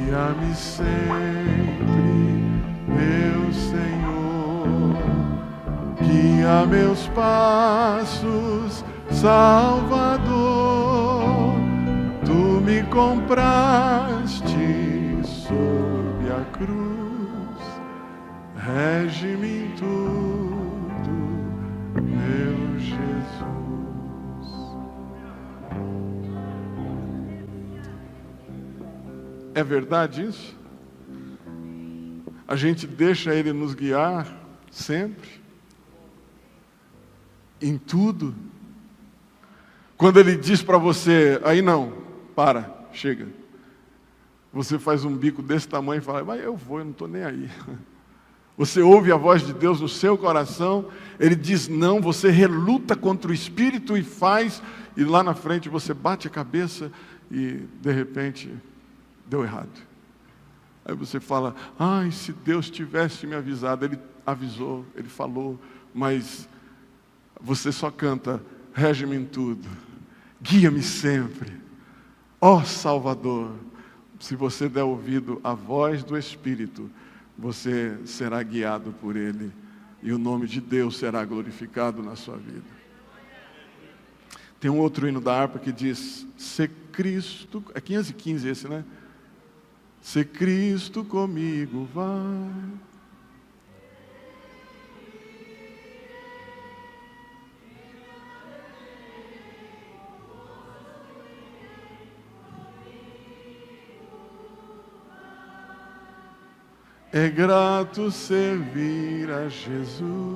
Guia-me sempre, meu Senhor, guia meus passos, Salvador. Tu me compraste sob a cruz, rege-me em tudo, meu Jesus. É verdade isso? A gente deixa Ele nos guiar sempre, em tudo. Quando Ele diz para você, aí não, para, chega. Você faz um bico desse tamanho e fala, mas eu vou, eu não estou nem aí. Você ouve a voz de Deus no seu coração, Ele diz não, você reluta contra o Espírito e faz, e lá na frente você bate a cabeça e de repente deu errado. Aí você fala, ai, se Deus tivesse me avisado. Ele avisou, Ele falou, mas você só canta, rege-me em tudo, guia-me sempre, ó Salvador. Se você der ouvido à voz do Espírito, você será guiado por Ele, e o nome de Deus será glorificado na sua vida. Tem um outro hino da harpa que diz, se Cristo, é 515 esse, né? Se Cristo comigo vai. É grato servir a Jesus.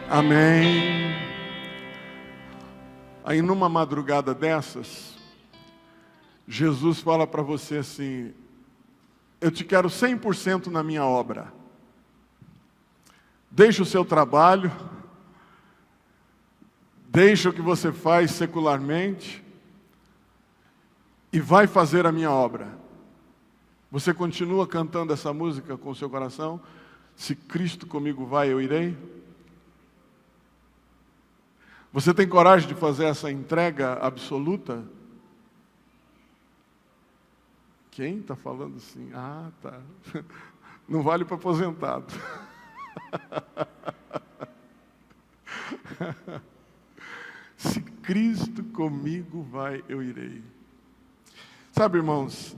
Amém. Aí numa madrugada dessas, Jesus fala para você assim, eu te quero 100% na minha obra. Deixa o seu trabalho, deixa o que você faz secularmente e vai fazer a minha obra. Você continua cantando essa música com o seu coração? Se Cristo comigo vai, eu irei. Você tem coragem de fazer essa entrega absoluta? Quem está falando assim? Ah, tá. Não vale para aposentado. Se Cristo comigo vai, eu irei. Sabe, irmãos,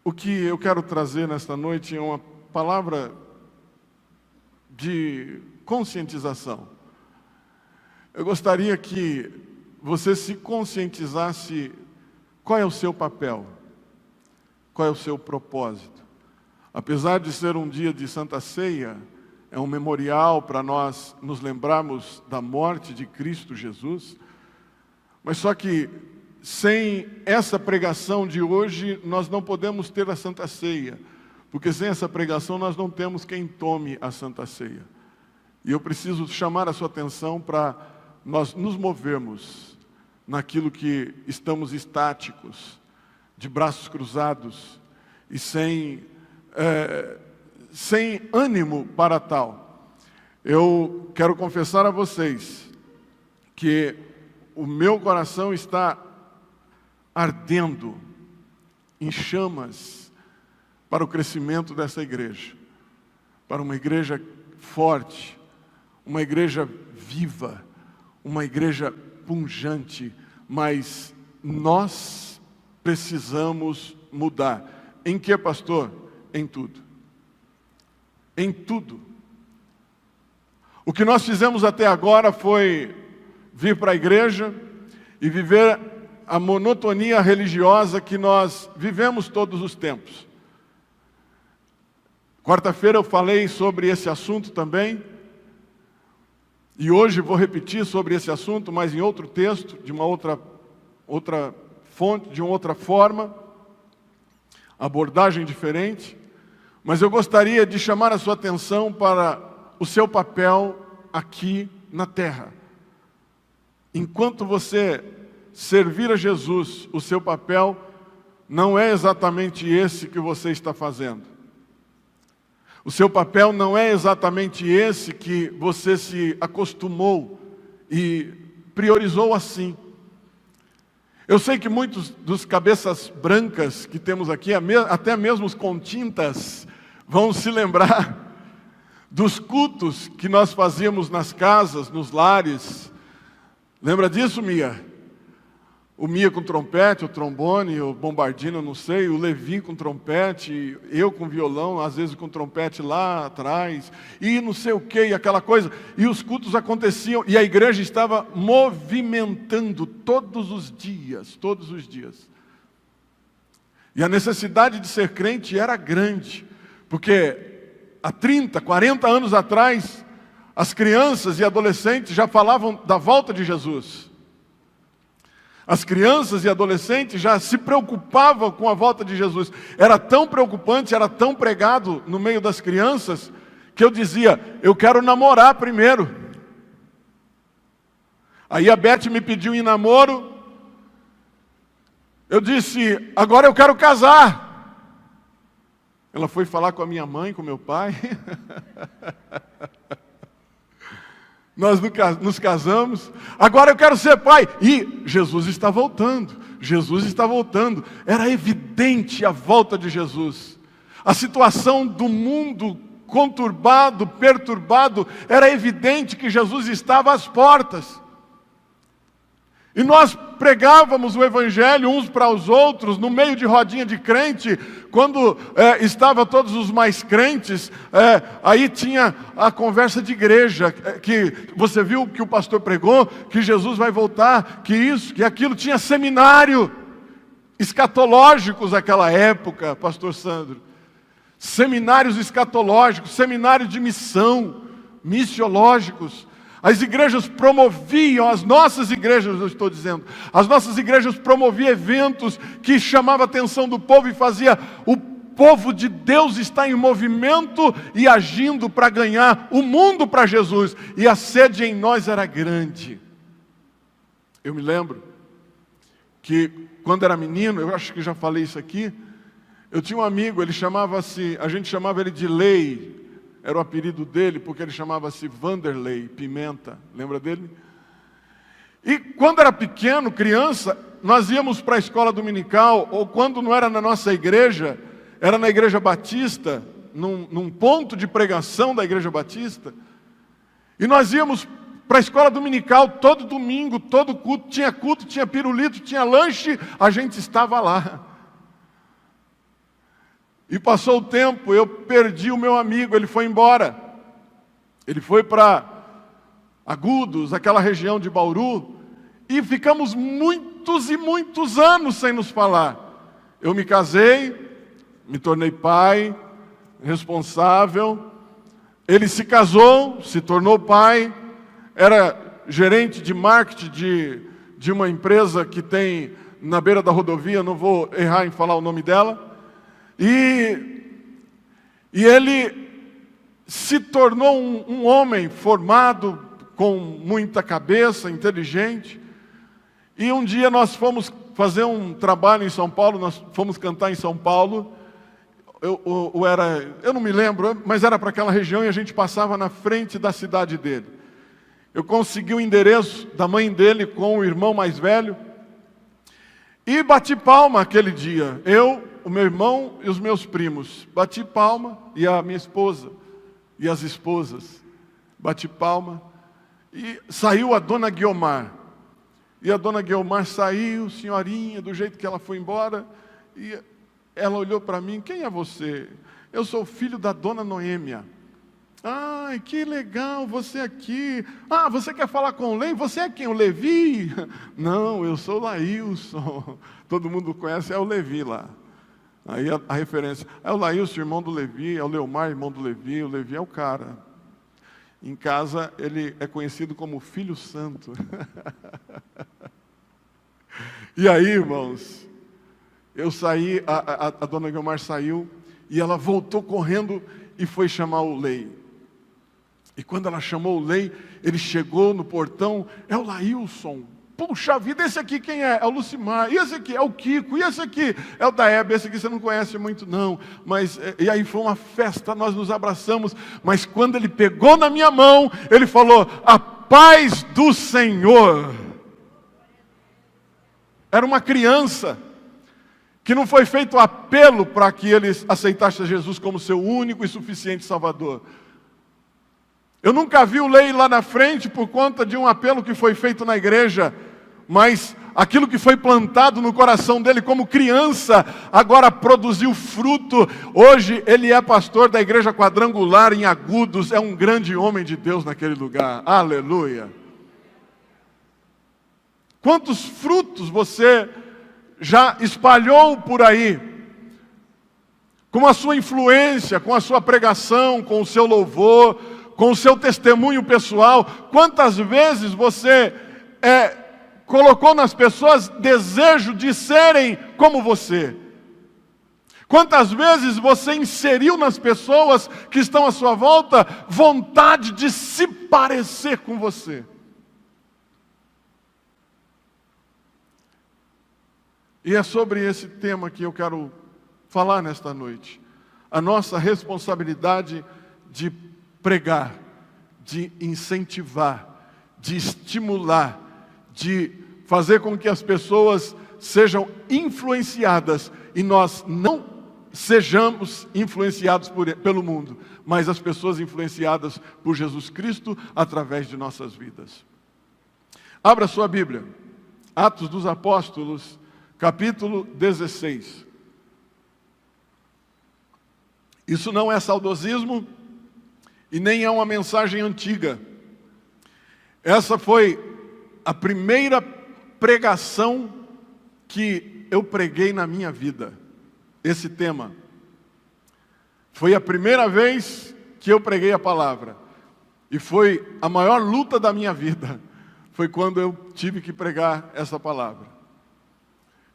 o que eu quero trazer nesta noite é uma palavra de conscientização. Eu gostaria que você se conscientizasse qual é o seu papel, qual é o seu propósito. Apesar de ser um dia de Santa Ceia, é um memorial para nós nos lembrarmos da morte de Cristo Jesus, mas só que sem essa pregação de hoje, nós não podemos ter a Santa Ceia, porque sem essa pregação nós não temos quem tome a Santa Ceia. E eu preciso chamar a sua atenção para nós nos movermos naquilo que estamos estáticos, de braços cruzados e sem ânimo para tal. Eu quero confessar a vocês que o meu coração está ardendo em chamas para o crescimento dessa igreja, para uma igreja forte, uma igreja viva, uma igreja pungente, mas nós precisamos mudar. Em que, pastor? Em tudo. Em tudo. O que nós fizemos até agora foi vir para a igreja e viver a monotonia religiosa que nós vivemos todos os tempos. Quarta-feira eu falei sobre esse assunto também. E hoje vou repetir sobre esse assunto, mas em outro texto, de uma outra fonte, de uma outra forma, abordagem diferente. Mas eu gostaria de chamar a sua atenção para o seu papel aqui na terra. Enquanto você servir a Jesus, o seu papel não é exatamente esse que você está fazendo. O seu papel não é exatamente esse que você se acostumou e priorizou assim. Eu sei que muitos dos cabeças brancas que temos aqui, até mesmo os com tintas, vão se lembrar dos cultos que nós fazíamos nas casas, nos lares. Lembra disso, Mia? O Mia com trompete, o trombone, o bombardino, não sei, o Levi com trompete, eu com violão, às vezes com trompete lá atrás, e não sei o que, e aquela coisa. E os cultos aconteciam, e a igreja estava movimentando todos os dias, todos os dias. E a necessidade de ser crente era grande, porque há 30, 40 anos atrás, as crianças e adolescentes já falavam da volta de Jesus. As crianças e adolescentes já se preocupavam com a volta de Jesus. Era tão preocupante, era tão pregado no meio das crianças, que eu dizia, eu quero namorar primeiro. Aí a Beth me pediu em namoro, eu disse, agora eu quero casar. Ela foi falar com a minha mãe, com meu pai. Nós nos casamos, agora eu quero ser pai. E Jesus está voltando, Jesus está voltando. Era evidente a volta de Jesus. A situação do mundo conturbado, perturbado, era evidente que Jesus estava às portas. E nós pregávamos o Evangelho uns para os outros, no meio de rodinha de crente, quando estavam todos os mais crentes, aí tinha a conversa de igreja, que você viu que o pastor pregou, que Jesus vai voltar, que isso, que aquilo, tinha seminário escatológicos naquela época, pastor Sandro. Seminários escatológicos, seminários de missão, missiológicos. As igrejas promoviam, as nossas igrejas, eu estou dizendo, as nossas igrejas promoviam eventos que chamavam a atenção do povo e fazia o povo de Deus estar em movimento e agindo para ganhar o mundo para Jesus. E a sede em nós era grande. Eu me lembro que quando era menino, eu acho que já falei isso aqui, eu tinha um amigo, a gente chamava ele de Lei. Era o apelido dele, porque ele chamava-se Vanderlei Pimenta. Lembra dele? E quando era pequeno, criança, nós íamos para a escola dominical, ou quando não era na nossa igreja, era na igreja batista, num ponto de pregação da igreja batista. E nós íamos para a escola dominical todo domingo, todo culto, tinha pirulito, tinha lanche, a gente estava lá. E passou o tempo, eu perdi o meu amigo, ele foi embora. Ele foi para Agudos, aquela região de Bauru, e ficamos muitos e muitos anos sem nos falar. Eu me casei, me tornei pai, responsável. Ele se casou, se tornou pai, era gerente de marketing de uma empresa que tem na beira da rodovia, não vou errar em falar o nome dela. E ele se tornou um homem formado, com muita cabeça, inteligente. E um dia nós fomos fazer um trabalho em São Paulo, nós fomos cantar em São Paulo. Eu não me lembro, mas era para aquela região e a gente passava na frente da cidade dele. Eu consegui o endereço da mãe dele com o irmão mais velho. E bati palma aquele dia. O meu irmão e os meus primos. Bati palma, e a minha esposa, e as esposas. Bati palma, e saiu a dona Guiomar. E a dona Guiomar saiu, senhorinha, do jeito que ela foi embora, e ela olhou para mim, quem é você? Eu sou filho da dona Noêmia. Ai, que legal, você aqui. Ah, você quer falar com o Lei? Você é quem? O Levi? Não, eu sou o Laílson. Todo mundo conhece, é o Levi lá. Aí a referência, é o Laílson, irmão do Levi, é o Leomar, irmão do Levi, o Levi é o cara. Em casa, ele é conhecido como Filho Santo. E aí, irmãos, eu saí, a dona Guiomar saiu, e ela voltou correndo e foi chamar o Lei. E quando ela chamou o Lei, ele chegou no portão, é o Laílson. Puxa vida, esse aqui quem é? É o Lucimar. E esse aqui é o Kiko. E esse aqui é o Daeb. Esse aqui você não conhece muito não. Mas, e aí foi uma festa, nós nos abraçamos. Mas quando ele pegou na minha mão, ele falou: a paz do Senhor. Era uma criança que não foi feito apelo para que ele aceitasse Jesus como seu único e suficiente Salvador. Eu nunca vi o Lei lá na frente por conta de um apelo que foi feito na igreja, mas aquilo que foi plantado no coração dele como criança, agora produziu fruto. Hoje ele é pastor da igreja quadrangular em Agudos, é um grande homem de Deus naquele lugar. Aleluia! Quantos frutos você já espalhou por aí, com a sua influência, com a sua pregação, com o seu louvor, com o seu testemunho pessoal? Quantas vezes você colocou nas pessoas desejo de serem como você? Quantas vezes você inseriu nas pessoas que estão à sua volta vontade de se parecer com você? E é sobre esse tema que eu quero falar nesta noite. A nossa responsabilidade de pregar, de incentivar, de estimular, de fazer com que as pessoas sejam influenciadas e nós não sejamos influenciados pelo mundo, mas as pessoas influenciadas por Jesus Cristo através de nossas vidas. Abra sua Bíblia, Atos dos Apóstolos, capítulo 16. Isso não é saudosismo e nem é uma mensagem antiga. Essa foi a primeira pregação que eu preguei na minha vida. Esse tema. Foi a primeira vez que eu preguei a palavra. E foi a maior luta da minha vida. Foi quando eu tive que pregar essa palavra.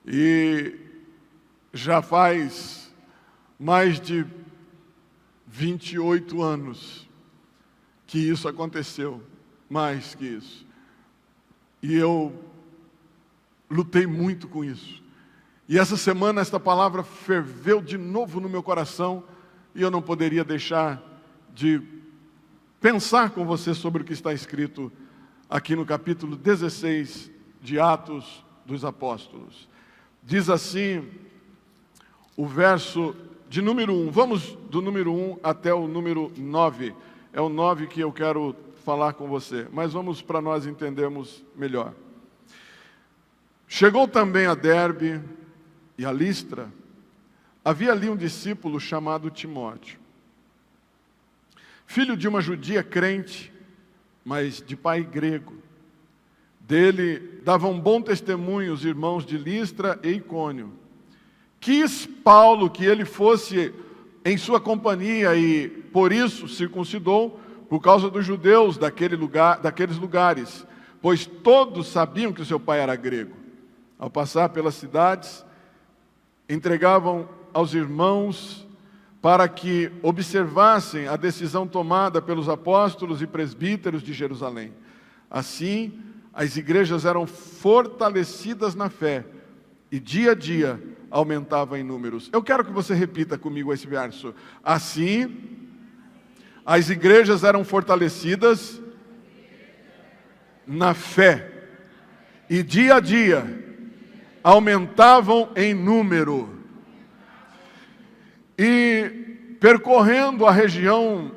E já faz mais de 28 anos que isso aconteceu, mais que isso. E eu lutei muito com isso. E essa semana esta palavra ferveu de novo no meu coração e eu não poderia deixar de pensar com você sobre o que está escrito aqui no capítulo 16 de Atos dos Apóstolos. Diz assim o verso de número 1. Vamos do número 1 até o número 9. É o 9 que eu quero falar com você. Mas vamos para nós entendermos melhor. Chegou também a Derbe e a Listra. Havia ali um discípulo chamado Timóteo, filho de uma judia crente, mas de pai grego. Dele davam bom testemunho os irmãos de Listra e Icônio. Quis Paulo que ele fosse em sua companhia e, por isso, circuncidou por causa dos judeus daqueles lugares, pois todos sabiam que o seu pai era grego. Ao passar pelas cidades, entregavam aos irmãos para que observassem a decisão tomada pelos apóstolos e presbíteros de Jerusalém. Assim, as igrejas eram fortalecidas na fé e dia a dia aumentavam em números. Eu quero que você repita comigo esse verso. Assim, as igrejas eram fortalecidas na fé e dia a dia aumentavam em número. E percorrendo a região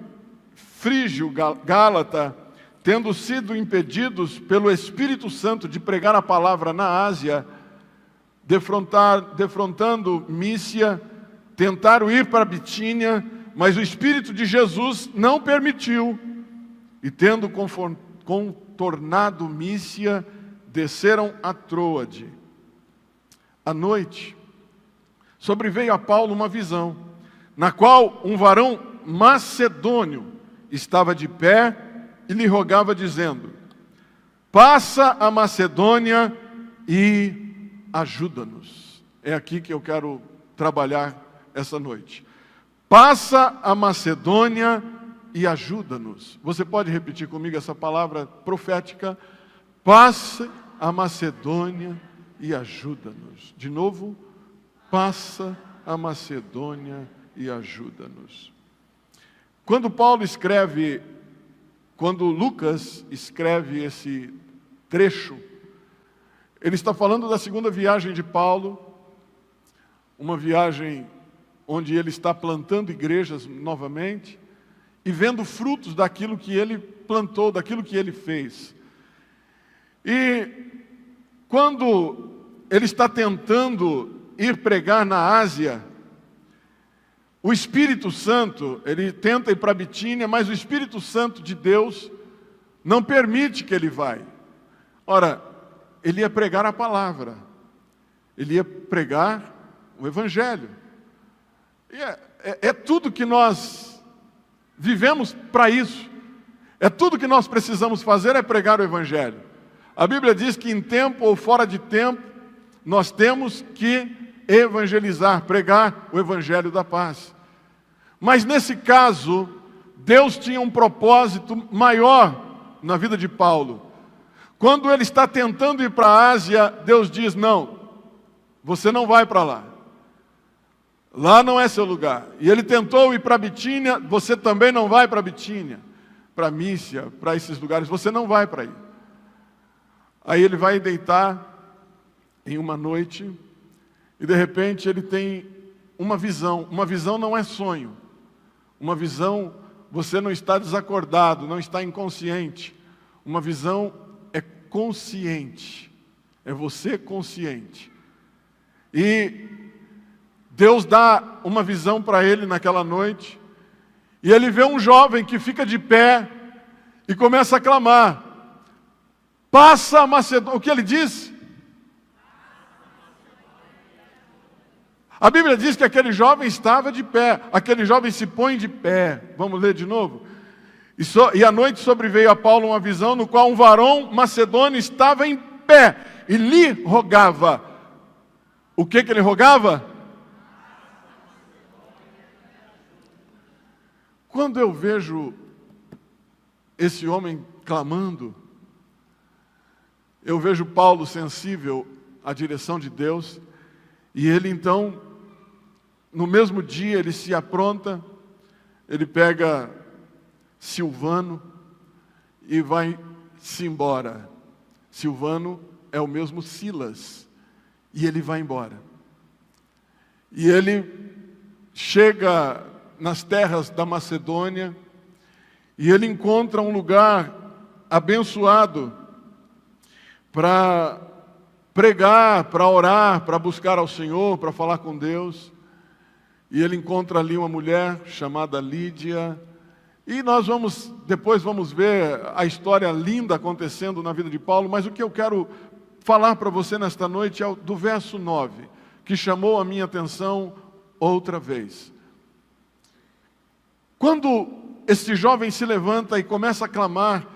frígio-gálata, tendo sido impedidos pelo Espírito Santo de pregar a palavra na Ásia, defrontando Mísia, tentaram ir para Bitínia, mas o Espírito de Jesus não permitiu. E tendo contornado Mísia, desceram a Troade. À noite, sobreveio a Paulo uma visão, na qual um varão macedônio estava de pé e lhe rogava, dizendo: passa a Macedônia e ajuda-nos. É aqui que eu quero trabalhar essa noite. Passa a Macedônia e ajuda-nos. Você pode repetir comigo essa palavra profética? Passa a Macedônia e ajuda-nos. De novo, passa a Macedônia e ajuda-nos. Quando Lucas escreve esse trecho, ele está falando da segunda viagem de Paulo, uma viagem onde ele está plantando igrejas novamente e vendo frutos daquilo que ele plantou, daquilo que ele fez. E quando ele está tentando ir pregar na Ásia, o Espírito Santo, ele tenta ir para Bitínia, mas o Espírito Santo de Deus não permite que ele vá. Ora, ele ia pregar a palavra, ele ia pregar o Evangelho. E é tudo que nós vivemos para isso. É tudo que nós precisamos fazer é pregar o Evangelho. A Bíblia diz que em tempo ou fora de tempo, nós temos que evangelizar, pregar o Evangelho da paz. Mas nesse caso, Deus tinha um propósito maior na vida de Paulo. Quando ele está tentando ir para a Ásia, Deus diz, não, você não vai para lá. Lá não é seu lugar. E ele tentou ir para Bitínia, você também não vai para Bitínia, para Mísia, para esses lugares, você não vai para aí. Aí ele vai deitar em uma noite e de repente ele tem uma visão. Uma visão não é sonho. Uma visão, você não está desacordado, não está inconsciente. Uma visão é consciente. É você consciente. E Deus dá uma visão para ele naquela noite. E ele vê um jovem que fica de pé e começa a clamar. Passa a Macedônia. O que ele diz? A Bíblia diz que aquele jovem estava de pé. Aquele jovem se põe de pé. Vamos ler de novo? E à noite sobreveio a Paulo uma visão no qual um varão macedônio estava em pé e lhe rogava. O que ele rogava? Quando eu vejo esse homem clamando, eu vejo Paulo sensível à direção de Deus, e ele então, no mesmo dia, ele se apronta, ele pega Silvano e vai-se embora. Silvano é o mesmo Silas, e ele vai embora. E ele chega nas terras da Macedônia, e ele encontra um lugar abençoado para pregar, para orar, para buscar ao Senhor, para falar com Deus. E ele encontra ali uma mulher chamada Lídia. E nós depois vamos ver a história linda acontecendo na vida de Paulo, mas o que eu quero falar para você nesta noite é do verso 9, que chamou a minha atenção outra vez. Quando esse jovem se levanta e começa a clamar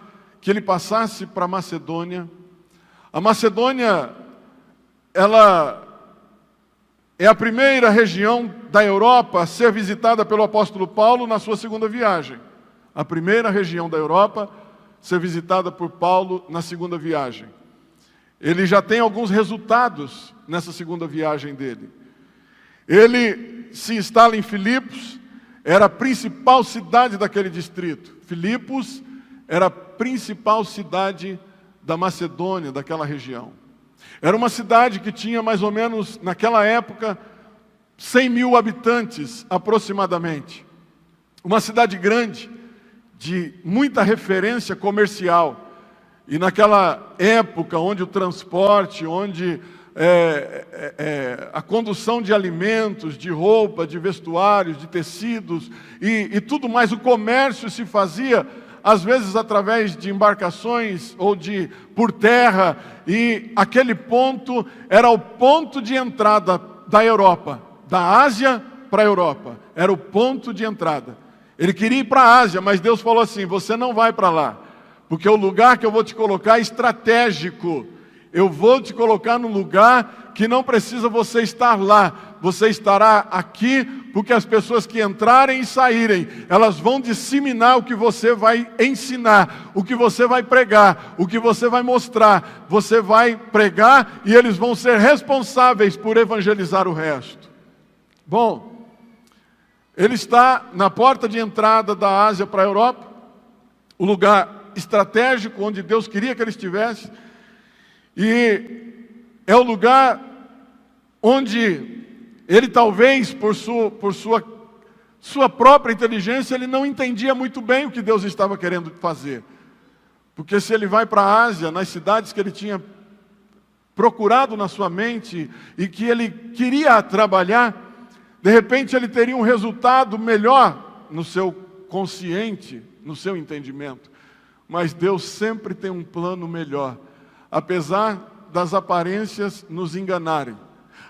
que ele passasse para a Macedônia, a Macedônia, ela é a primeira região da Europa a ser visitada pelo apóstolo Paulo na sua segunda viagem. A primeira região da Europa a ser visitada por Paulo na segunda viagem. Ele já tem alguns resultados nessa segunda viagem dele. Ele se instala em Filipos, era a principal cidade daquele distrito. Filipos era a principal cidade da Macedônia, daquela região. Era uma cidade que tinha mais ou menos, naquela época, 100 mil habitantes, aproximadamente. Uma cidade grande, de muita referência comercial. E naquela época, onde o transporte, onde a condução de alimentos, de roupa, de vestuários, de tecidos e tudo mais, o comércio se fazia às vezes através de embarcações ou por terra, e aquele ponto era o ponto de entrada da Europa, da Ásia para a Europa, era o ponto de entrada. Ele queria ir para a Ásia, mas Deus falou assim, você não vai para lá, porque o lugar que eu vou te colocar é estratégico, eu vou te colocar num lugar que não precisa você estar lá, você estará aqui, porque as pessoas que entrarem e saírem, elas vão disseminar o que você vai ensinar, o que você vai pregar, o que você vai mostrar. Você vai pregar e eles vão ser responsáveis por evangelizar o resto. Bom, ele está na porta de entrada da Ásia para a Europa, o lugar estratégico onde Deus queria que ele estivesse, e é o lugar onde ele talvez, por sua própria inteligência, ele não entendia muito bem o que Deus estava querendo fazer. Porque se ele vai para a Ásia, nas cidades que ele tinha procurado na sua mente e que ele queria trabalhar, de repente ele teria um resultado melhor no seu consciente, no seu entendimento. Mas Deus sempre tem um plano melhor, apesar das aparências nos enganarem.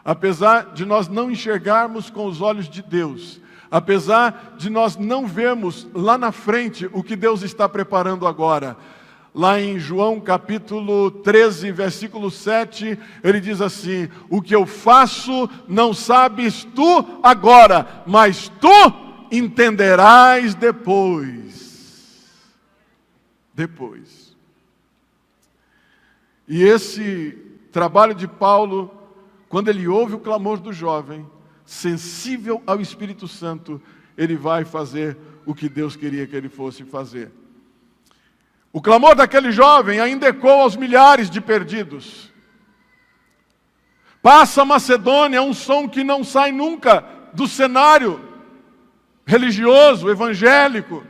Apesar de nós não enxergarmos com os olhos de Deus, apesar de nós não vermos lá na frente o que Deus está preparando agora. Lá em João capítulo 13, versículo 7, ele diz assim: o que eu faço não sabes tu agora, mas tu entenderás depois. Depois. E esse trabalho de Paulo, quando ele ouve o clamor do jovem, sensível ao Espírito Santo, ele vai fazer o que Deus queria que ele fosse fazer. O clamor daquele jovem ainda ecoa aos milhares de perdidos. Passa a Macedônia, é um som que não sai nunca do cenário religioso, evangélico.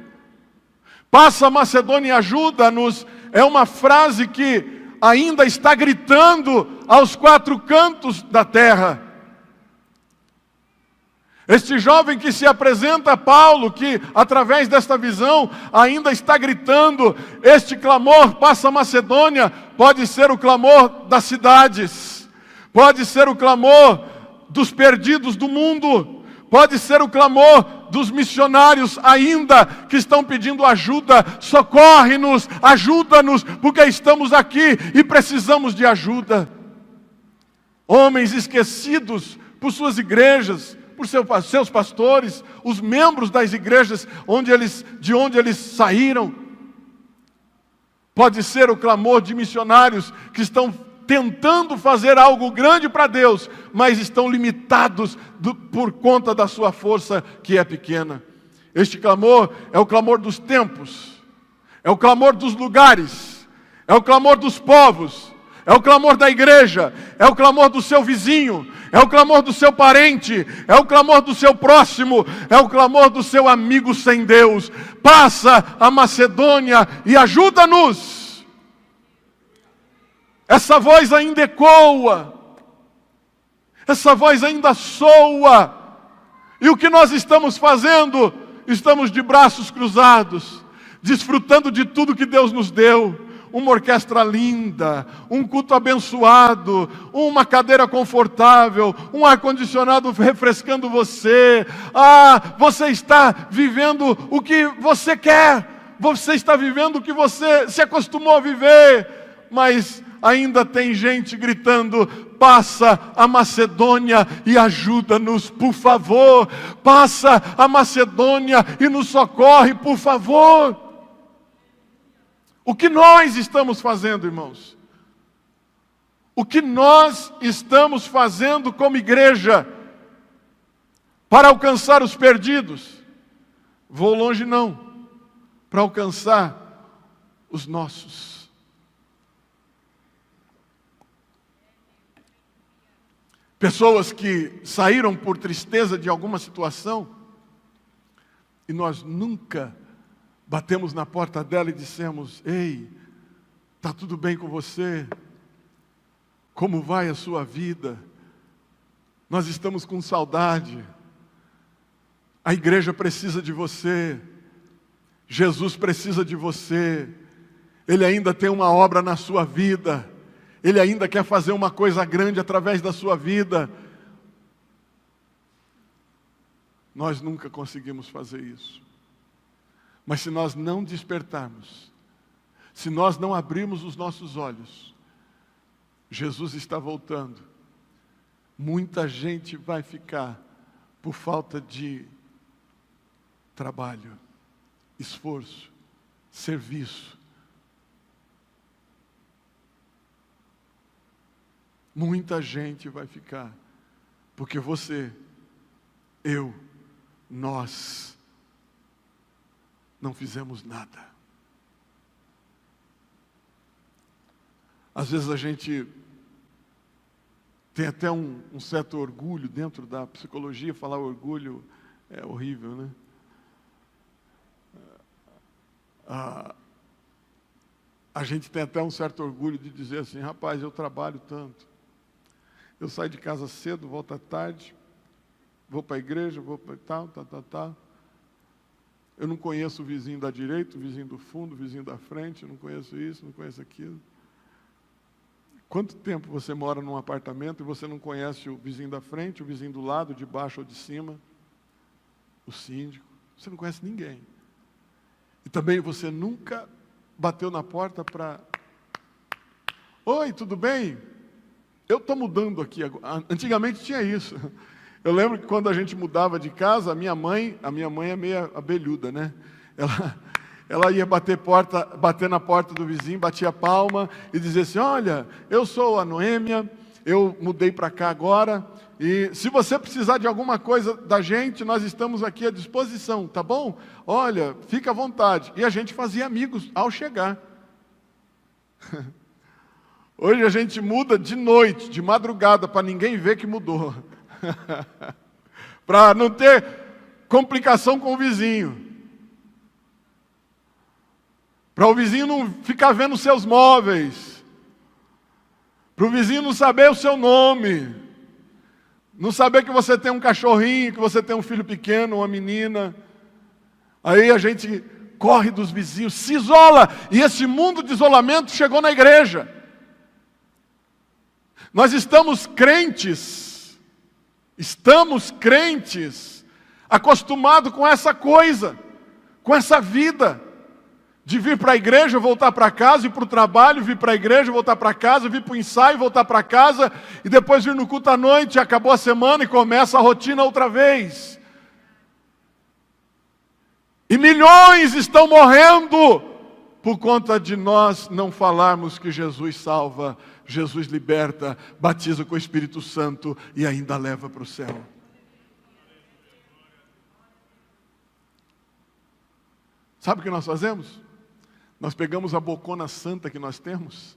Passa a Macedônia e ajuda-nos, é uma frase que ainda está gritando aos quatro cantos da terra. Este jovem que se apresenta a Paulo, que através desta visão ainda está gritando, este clamor passa a Macedônia, pode ser o clamor das cidades, pode ser o clamor dos perdidos do mundo, pode ser o clamor dos missionários ainda que estão pedindo ajuda. Socorre-nos, ajuda-nos, porque estamos aqui e precisamos de ajuda. Homens esquecidos por suas igrejas, por seus pastores, os membros das igrejas de onde eles saíram. Pode ser o clamor de missionários que estão tentando fazer algo grande para Deus, mas estão limitados por conta da sua força que é pequena. Este clamor é o clamor dos tempos, é o clamor dos lugares, é o clamor dos povos, é o clamor da igreja, é o clamor do seu vizinho, é o clamor do seu parente, é o clamor do seu próximo, é o clamor do seu amigo sem Deus. Passa a Macedônia e ajuda-nos. Essa voz ainda ecoa, essa voz ainda soa, e o que nós estamos fazendo? Estamos de braços cruzados, desfrutando de tudo que Deus nos deu. Uma orquestra linda, um culto abençoado, uma cadeira confortável, um ar-condicionado refrescando você. Você está vivendo o que você quer, você está vivendo o que você se acostumou a viver, mas ainda tem gente gritando: passa a Macedônia e ajuda-nos, por favor. Passa a Macedônia e nos socorre, por favor. O que nós estamos fazendo, irmãos? O que nós estamos fazendo como igreja para alcançar os perdidos? Vou longe não, para alcançar os nossos. Pessoas que saíram por tristeza de alguma situação, e nós nunca batemos na porta dela e dissemos: ei, está tudo bem com você? Como vai a sua vida? Nós estamos com saudade. A igreja precisa de você. Jesus precisa de você. Ele ainda tem uma obra na sua vida. Ele ainda quer fazer uma coisa grande através da sua vida. Nós nunca conseguimos fazer isso. Mas se nós não despertarmos, se nós não abrirmos os nossos olhos, Jesus está voltando. Muita gente vai ficar por falta de trabalho, esforço, serviço. Muita gente vai ficar, porque você, eu, nós não fizemos nada. Às vezes a gente tem até um certo orgulho dentro da psicologia. Falar orgulho é horrível, né? A gente tem até um certo orgulho de dizer assim: rapaz, eu trabalho tanto, eu saio de casa cedo, volto à tarde, vou para a igreja, vou para tal. Eu não conheço o vizinho da direita, o vizinho do fundo, o vizinho da frente, eu não conheço isso, não conheço aquilo. Quanto tempo você mora num apartamento e você não conhece o vizinho da frente, o vizinho do lado, de baixo ou de cima, o síndico? Você não conhece ninguém. E também você nunca bateu na porta para... Oi, tudo bem? Eu estou mudando aqui agora. Antigamente tinha isso. Eu lembro que quando a gente mudava de casa, a minha mãe é meio abelhuda, né? Ela ia bater na porta do vizinho, batia palma e dizia assim: olha, eu sou a Noêmia, eu mudei para cá agora, e se você precisar de alguma coisa da gente, nós estamos aqui à disposição, tá bom? Olha, fica à vontade. E a gente fazia amigos ao chegar. Hoje a gente muda de noite, de madrugada, para ninguém ver que mudou. Para não ter complicação com o vizinho. Para o vizinho não ficar vendo os seus móveis. Para o vizinho não saber o seu nome. Não saber que você tem um cachorrinho, que você tem um filho pequeno, uma menina. Aí a gente corre dos vizinhos, se isola. E esse mundo de isolamento chegou na igreja. Nós estamos crentes, acostumados com essa coisa, com essa vida. De vir para a igreja, voltar para casa, ir para o trabalho, vir para a igreja, voltar para casa, vir para o ensaio, voltar para casa, e depois vir no culto à noite, acabou a semana e começa a rotina outra vez. E milhões estão morrendo por conta de nós não falarmos que Jesus salva, Jesus liberta, batiza com o Espírito Santo e ainda leva para o céu. Sabe o que nós fazemos? Nós pegamos a bocona santa que nós temos,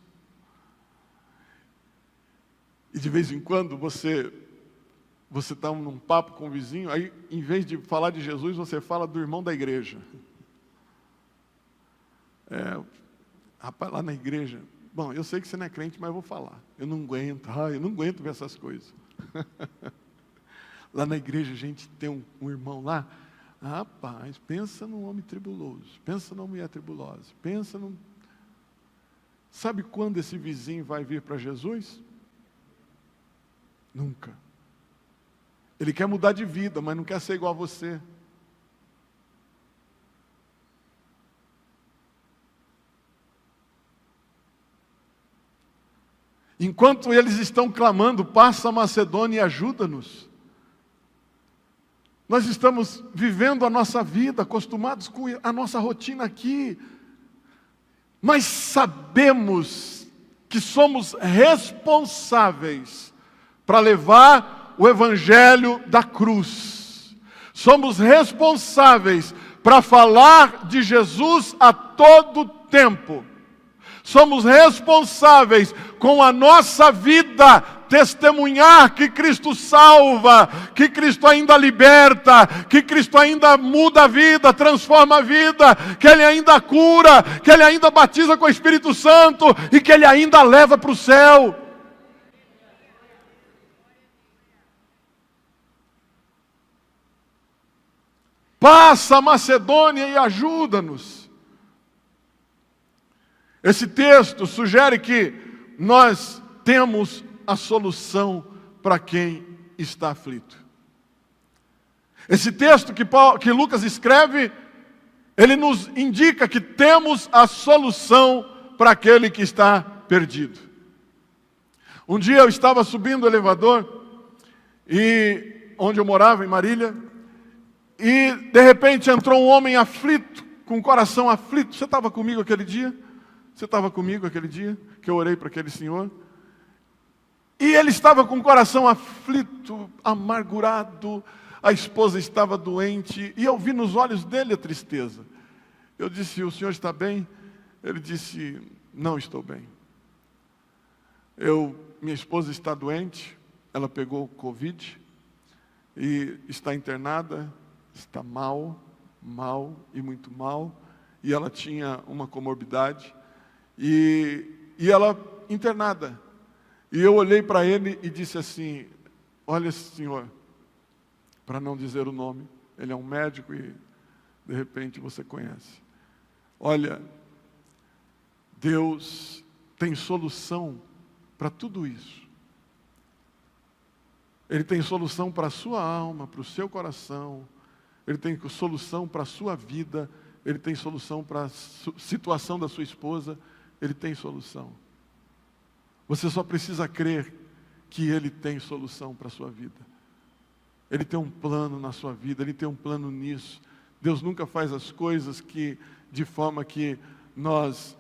e de vez em quando você está num papo com o vizinho, aí em vez de falar de Jesus, você fala do irmão da igreja. Rapaz, lá na igreja, bom, eu sei que você não é crente, mas eu vou falar. Eu não aguento ver essas coisas. Lá na igreja a gente tem um irmão lá. Rapaz, pensa num homem tribuloso, pensa numa mulher tribulosa, pensa num... Sabe quando esse vizinho vai vir para Jesus? Nunca. Ele quer mudar de vida, mas não quer ser igual a você. Enquanto eles estão clamando, passa a Macedônia e ajuda-nos. Nós estamos vivendo a nossa vida, acostumados com a nossa rotina aqui, mas sabemos que somos responsáveis para levar o Evangelho da cruz. Somos responsáveis para falar de Jesus a todo tempo. Somos responsáveis com a nossa vida testemunhar que Cristo salva, que Cristo ainda liberta, que Cristo ainda muda a vida, transforma a vida, que Ele ainda cura, que Ele ainda batiza com o Espírito Santo e que Ele ainda leva para o céu. Passa a Macedônia e ajuda-nos. Esse texto sugere que nós temos a solução para quem está aflito. Esse texto que Lucas escreve, ele nos indica que temos a solução para aquele que está perdido. Um dia eu estava subindo o elevador e onde eu morava, em Marília, e de repente entrou um homem aflito, com o coração aflito. Você estava comigo aquele dia? Você estava comigo aquele dia que eu orei para aquele senhor? E ele estava com o coração aflito, amargurado, a esposa estava doente, e eu vi nos olhos dele a tristeza. Eu disse: o senhor está bem? Ele disse: não estou bem. Minha esposa está doente, ela pegou Covid, e está internada, está mal e muito mal, e ela tinha uma comorbidade, e ela internada. E eu olhei para ele e disse assim: olha, senhor, para não dizer o nome, ele é um médico e de repente você conhece. Olha, Deus tem solução para tudo isso. Ele tem solução para a sua alma, para o seu coração. Ele tem solução para a sua vida. Ele tem solução para a situação da sua esposa. Ele tem solução. Você só precisa crer que Ele tem solução para a sua vida. Ele tem um plano na sua vida, Ele tem um plano nisso. Deus nunca faz as coisas de forma que nós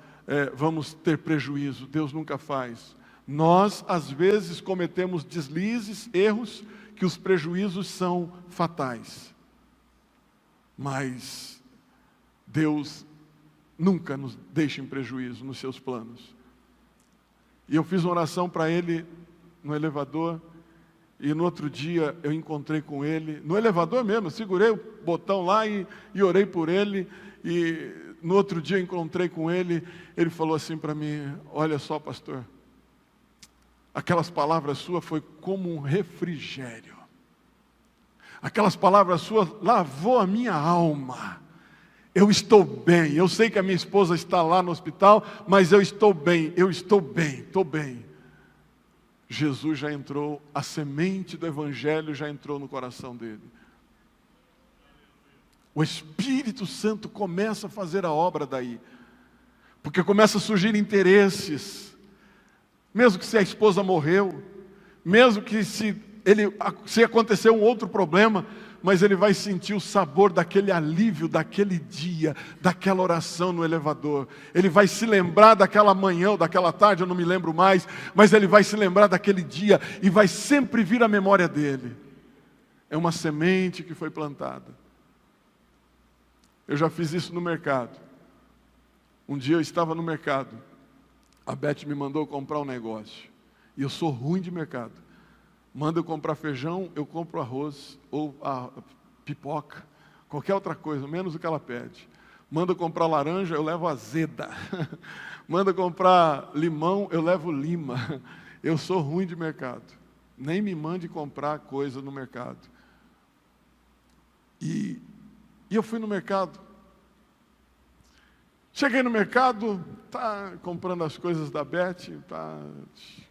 vamos ter prejuízo. Deus nunca faz. Nós, às vezes, cometemos deslizes, erros, que os prejuízos são fatais. Mas Deus nunca nos deixa em prejuízo nos seus planos. E eu fiz uma oração para ele no elevador, e no outro dia eu encontrei com ele, no elevador mesmo, segurei o botão lá e orei por ele, e no outro dia eu encontrei com ele, ele falou assim para mim: olha só, pastor, aquelas palavras suas foi como um refrigério. Aquelas palavras suas lavou a minha alma. Eu estou bem. Eu sei que a minha esposa está lá no hospital, mas eu estou bem. Estou bem. Jesus já entrou, a semente do Evangelho já entrou no coração dele. O Espírito Santo começa a fazer a obra daí. Porque começa a surgir interesses. Mesmo que se a esposa morreu, mesmo que se acontecer um outro problema, mas ele vai sentir o sabor daquele alívio, daquele dia, daquela oração no elevador. Ele vai se lembrar daquela manhã ou daquela tarde, eu não me lembro mais, mas ele vai se lembrar daquele dia e vai sempre vir à memória dele. É uma semente que foi plantada. Eu já fiz isso no mercado. Um dia eu estava no mercado. A Beth me mandou comprar um negócio. E eu sou ruim de mercado. Manda eu comprar feijão, eu compro arroz, ou a pipoca, qualquer outra coisa, menos o que ela pede. Manda eu comprar laranja, eu levo azeda. Manda comprar limão, eu levo lima. Eu sou ruim de mercado. Nem me mande comprar coisa no mercado. E eu fui no mercado. Cheguei no mercado, tá comprando as coisas da Beth, tá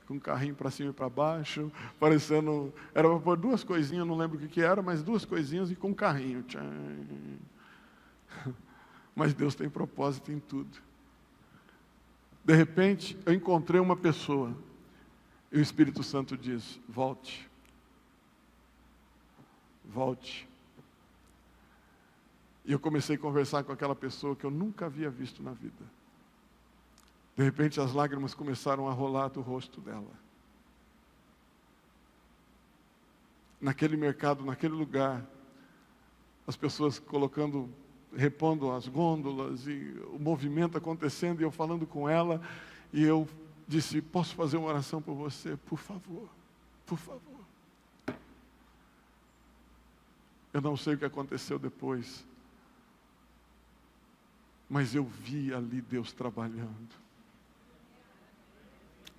com um carrinho para cima e para baixo, parecendo, era para pôr duas coisinhas, não lembro o que era, mas duas coisinhas e com um carrinho. Mas Deus tem propósito em tudo. De repente, eu encontrei uma pessoa, e o Espírito Santo diz: volte. Volte. E eu comecei a conversar com aquela pessoa que eu nunca havia visto na vida. De repente as lágrimas começaram a rolar do rosto dela. Naquele mercado, naquele lugar, as pessoas repondo as gôndolas, e o movimento acontecendo, e eu falando com ela, e eu disse: posso fazer uma oração por você? Por favor, por favor. Eu não sei o que aconteceu depois, mas eu vi ali Deus trabalhando.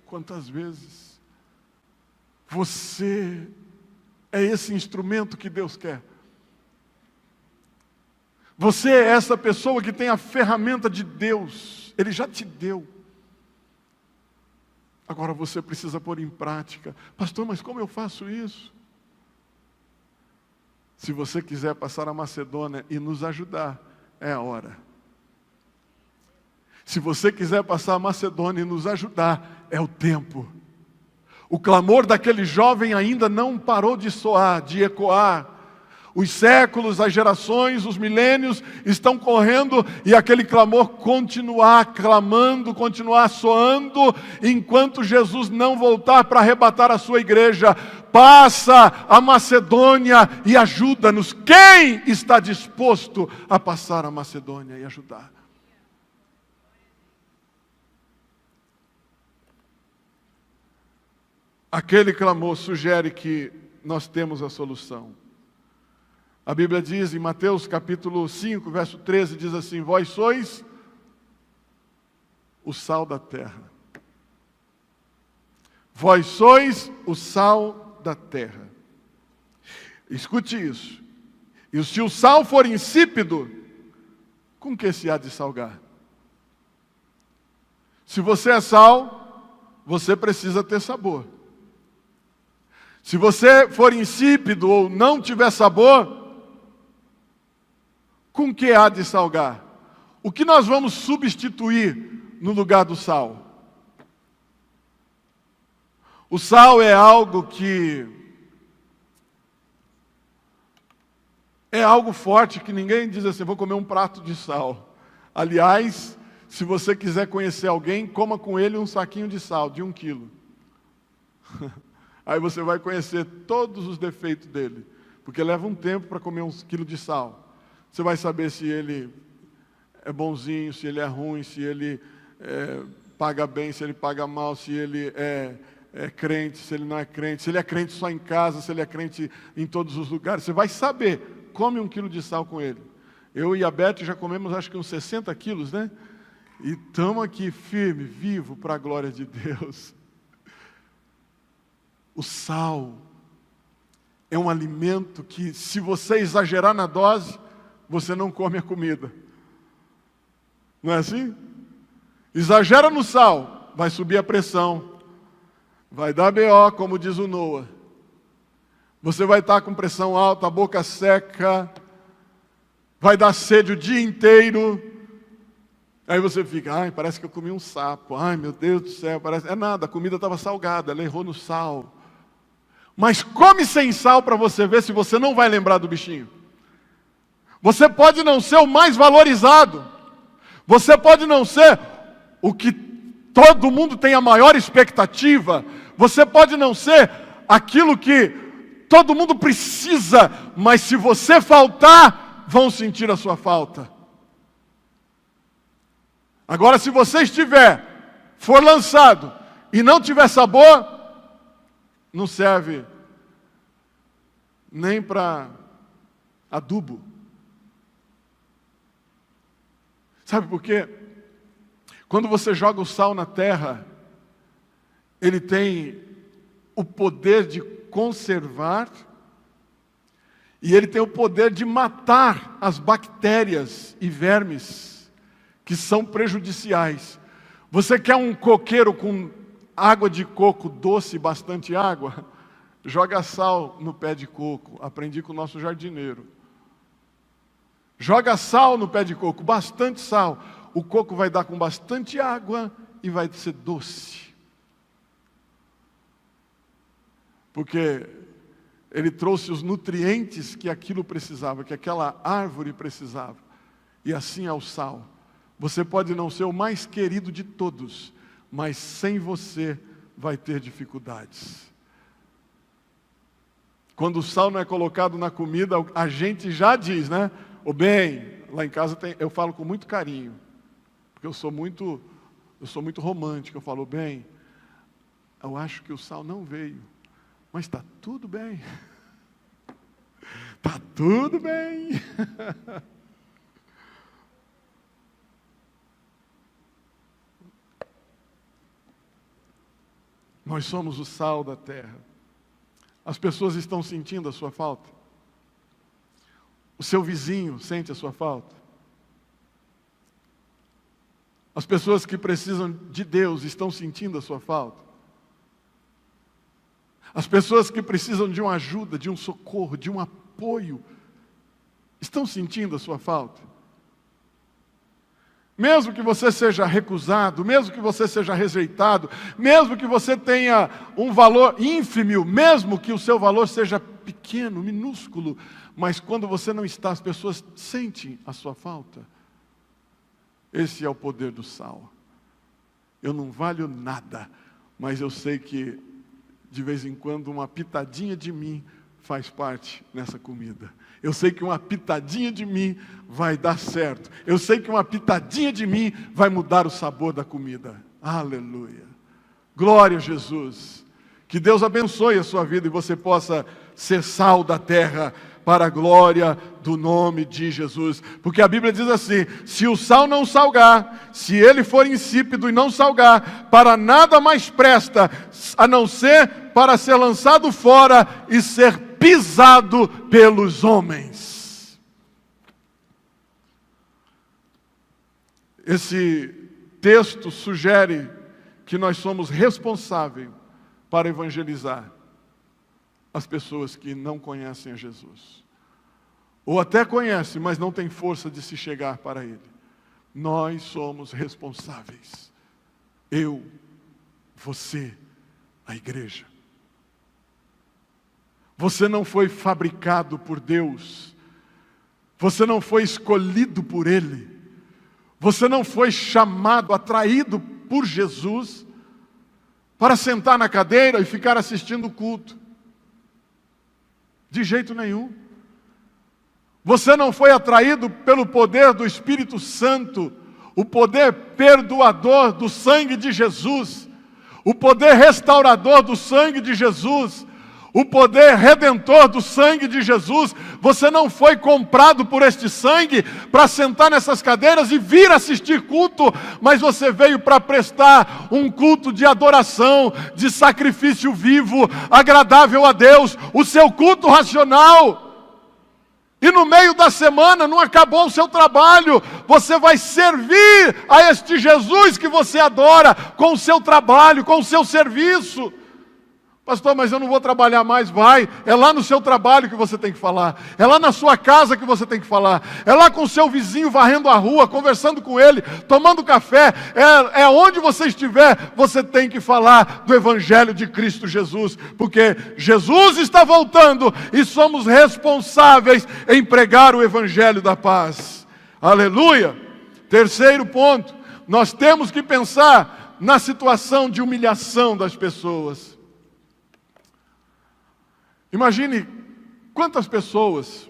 Quantas vezes você é esse instrumento que Deus quer? Você é essa pessoa que tem a ferramenta de Deus. Ele já te deu. Agora você precisa pôr em prática. Pastor, mas como eu faço isso? Se você quiser passar a Macedônia e nos ajudar, é a hora. Se você quiser passar a Macedônia e nos ajudar, é o tempo. O clamor daquele jovem ainda não parou de soar, de ecoar. Os séculos, as gerações, os milênios estão correndo e aquele clamor continuar clamando, continuar soando, enquanto Jesus não voltar para arrebatar a sua igreja. Passa a Macedônia e ajuda-nos. Quem está disposto a passar a Macedônia e ajudar? Aquele clamor sugere que nós temos a solução. A Bíblia diz em Mateus capítulo 5, verso 13, diz assim: vós sois o sal da terra. Vós sois o sal da terra. Escute isso. E se o sal for insípido, com que se há de salgar? Se você é sal, você precisa ter sabor. Se você for insípido ou não tiver sabor, com que há de salgar? O que nós vamos substituir no lugar do sal? O sal é algo que é algo forte, que ninguém diz assim, vou comer um prato de sal. Aliás, se você quiser conhecer alguém, coma com ele um saquinho de sal, de 1 quilo. Aí você vai conhecer todos os defeitos dele, porque leva um tempo para comer 1 quilo de sal. Você vai saber se ele é bonzinho, se ele é ruim, se ele paga bem, se ele paga mal, se ele é crente, se ele não é crente, se ele é crente só em casa, se ele é crente em todos os lugares. Você vai saber. Come 1 quilo de sal com ele. Eu e a Beth já comemos acho que uns 60 quilos, né? E estamos aqui firme, vivo para a glória de Deus. O sal é um alimento que, se você exagerar na dose, você não come a comida. Não é assim? Exagera no sal, vai subir a pressão. Vai dar BO, como diz o Noah. Você vai estar com pressão alta, a boca seca. Vai dar sede o dia inteiro. Aí você fica, ai, parece que eu comi um sapo. Ai, meu Deus do céu, parece... É nada, a comida estava salgada, ela errou no sal. Mas come sem sal para você ver se você não vai lembrar do bichinho. Você pode não ser o mais valorizado. Você pode não ser o que todo mundo tem a maior expectativa. Você pode não ser aquilo que todo mundo precisa. Mas se você faltar, vão sentir a sua falta. Agora, se você for lançado e não tiver sabor, não serve nem para adubo. Sabe por quê? Quando você joga o sal na terra, ele tem o poder de conservar e ele tem o poder de matar as bactérias e vermes que são prejudiciais. Você quer um coqueiro com água de coco doce, bastante água? Joga sal no pé de coco. Aprendi com o nosso jardineiro. Joga sal no pé de coco, bastante sal. O coco vai dar com bastante água e vai ser doce. Porque ele trouxe os nutrientes que aquilo precisava, que aquela árvore precisava. E assim é o sal. Você pode não ser o mais querido de todos, mas sem você vai ter dificuldades. Quando o sal não é colocado na comida, a gente já diz, né? Ô bem, lá em casa eu falo com muito carinho, porque eu sou muito romântico. Eu falo, bem, eu acho que o sal não veio, mas está tudo bem. Está tudo bem. Nós somos o sal da terra. As pessoas estão sentindo a sua falta? O seu vizinho sente a sua falta? As pessoas que precisam de Deus estão sentindo a sua falta? As pessoas que precisam de uma ajuda, de um socorro, de um apoio, estão sentindo a sua falta? Mesmo que você seja recusado, mesmo que você seja rejeitado, mesmo que você tenha um valor ínfimo, mesmo que o seu valor seja pequeno, minúsculo, mas quando você não está, as pessoas sentem a sua falta. Esse é o poder do sal. Eu não valho nada, mas eu sei que de vez em quando uma pitadinha de mim faz parte nessa comida. Eu sei que uma pitadinha de mim vai dar certo. Eu sei que uma pitadinha de mim vai mudar o sabor da comida. Aleluia. Glória a Jesus. Que Deus abençoe a sua vida e você possa ser sal da terra para a glória do nome de Jesus. Porque a Bíblia diz assim: se o sal não salgar, se ele for insípido e não salgar, para nada mais presta, a não ser para ser lançado fora e ser pisado pelos homens. Esse texto sugere que nós somos responsáveis para evangelizar as pessoas que não conhecem a Jesus. Ou até conhecem, mas não têm força de se chegar para Ele. Nós somos responsáveis. Eu, você, a igreja. Você não foi fabricado por Deus. Você não foi escolhido por Ele. Você não foi chamado, atraído por Jesus para sentar na cadeira e ficar assistindo o culto. De jeito nenhum. Você não foi atraído pelo poder do Espírito Santo, o poder perdoador do sangue de Jesus, o poder restaurador do sangue de Jesus, o poder redentor do sangue de Jesus. Você não foi comprado por este sangue para sentar nessas cadeiras e vir assistir culto, mas você veio para prestar um culto de adoração, de sacrifício vivo, agradável a Deus, o seu culto racional. E no meio da semana não acabou o seu trabalho, você vai servir a este Jesus que você adora com o seu trabalho, com o seu serviço. Pastor, mas eu não vou trabalhar mais. Vai, é lá no seu trabalho que você tem que falar, é lá na sua casa que você tem que falar, é lá com o seu vizinho varrendo a rua, conversando com ele, tomando café, é onde você estiver, você tem que falar do Evangelho de Cristo Jesus, porque Jesus está voltando e somos responsáveis em pregar o Evangelho da paz. Aleluia! Terceiro ponto, nós temos que pensar na situação de humilhação das pessoas. Imagine quantas pessoas,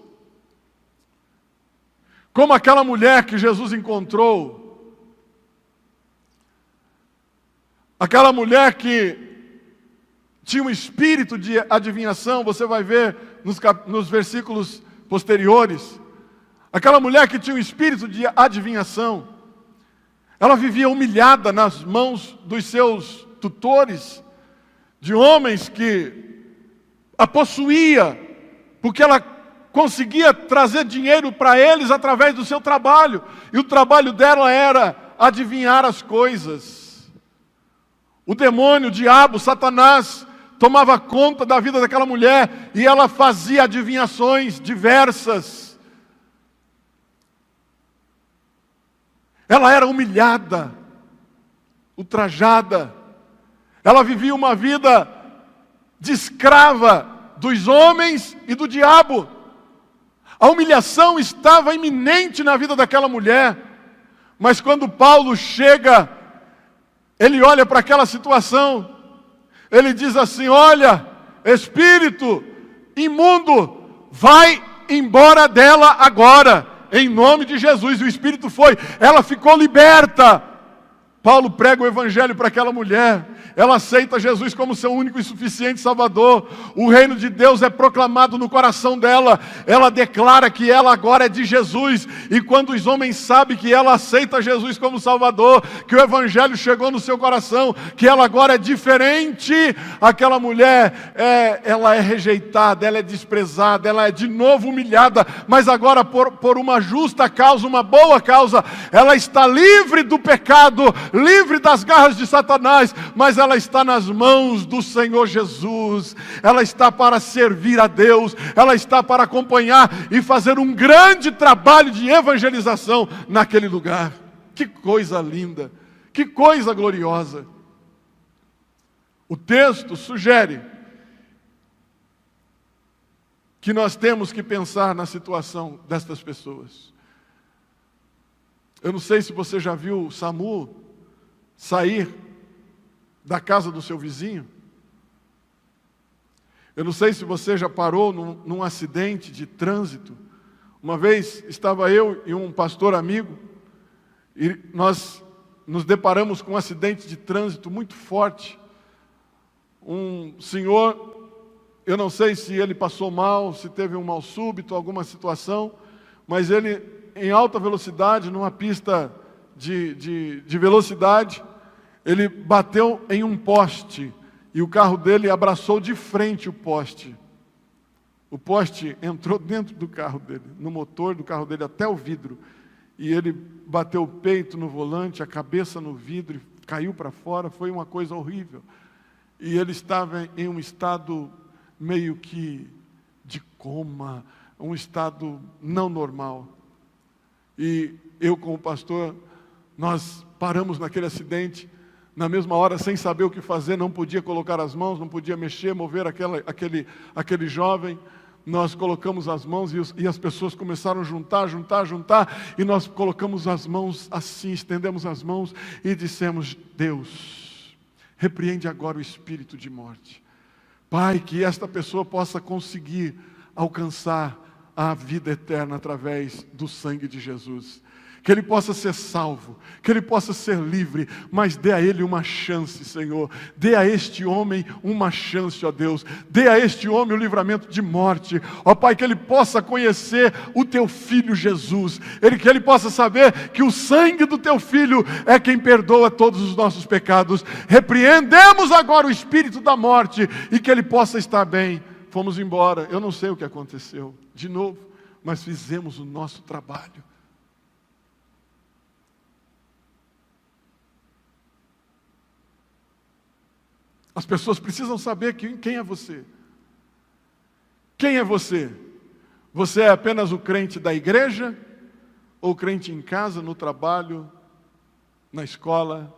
como aquela mulher que Jesus encontrou, aquela mulher que tinha um espírito de adivinhação, você vai ver nos versículos posteriores, aquela mulher que tinha um espírito de adivinhação, ela vivia humilhada nas mãos dos seus tutores, de homens que a possuía, porque ela conseguia trazer dinheiro para eles através do seu trabalho, e o trabalho dela era adivinhar as coisas. O demônio, o diabo, Satanás, tomava conta da vida daquela mulher, e ela fazia adivinhações diversas. Ela era humilhada, ultrajada, ela vivia uma vida de escrava dos homens e do diabo. A humilhação estava iminente na vida daquela mulher, mas quando Paulo chega, ele olha para aquela situação, ele diz assim: olha, espírito imundo, vai embora dela agora, em nome de Jesus. E o espírito foi, ela ficou liberta. Paulo prega o Evangelho para aquela mulher, ela aceita Jesus como seu único e suficiente Salvador, o reino de Deus é proclamado no coração dela, ela declara que ela agora é de Jesus, e quando os homens sabem que ela aceita Jesus como Salvador, que o Evangelho chegou no seu coração, que ela agora é diferente, aquela mulher, ela é rejeitada, ela é desprezada, ela é de novo humilhada, mas agora por uma justa causa, uma boa causa, ela está livre do pecado, livre das garras de Satanás, mas ela está nas mãos do Senhor Jesus, ela está para servir a Deus, ela está para acompanhar e fazer um grande trabalho de evangelização naquele lugar. Que coisa linda, que coisa gloriosa. O texto sugere que nós temos que pensar na situação destas pessoas. Eu não sei se você já viu SAMU sair da casa do seu vizinho. Eu não sei se você já parou num acidente de trânsito. Uma vez estava eu e um pastor amigo, e nós nos deparamos com um acidente de trânsito muito forte. Um senhor, eu não sei se ele passou mal, se teve um mal súbito, alguma situação, mas ele, em alta velocidade, numa pista de velocidade, ele bateu em um poste, e o carro dele abraçou de frente o poste. O poste entrou dentro do carro dele, no motor do carro dele, até o vidro, e ele bateu o peito no volante, a cabeça no vidro, e caiu para fora. Foi uma coisa horrível. E ele estava em um estado meio que de coma, um estado não normal. E eu, como pastor, nós paramos naquele acidente, na mesma hora, sem saber o que fazer, não podia colocar as mãos, não podia mexer, mover aquele jovem. Nós colocamos as mãos e as pessoas começaram a juntar, e nós colocamos as mãos assim, estendemos as mãos e dissemos: Deus, repreende agora o espírito de morte. Pai, que esta pessoa possa conseguir alcançar a vida eterna através do sangue de Jesus. Que ele possa ser salvo, que ele possa ser livre, mas dê a ele uma chance, Senhor. Dê a este homem uma chance, ó Deus. Dê a este homem o livramento de morte. Ó Pai, que ele possa conhecer o teu Filho Jesus. Que ele possa saber que o sangue do teu Filho é quem perdoa todos os nossos pecados. Repreendemos agora o espírito da morte e que ele possa estar bem. Fomos embora, eu não sei o que aconteceu, de novo, mas fizemos o nosso trabalho. As pessoas precisam saber quem é você. Quem é você? Você é apenas o crente da igreja? Ou o crente em casa, no trabalho, na escola?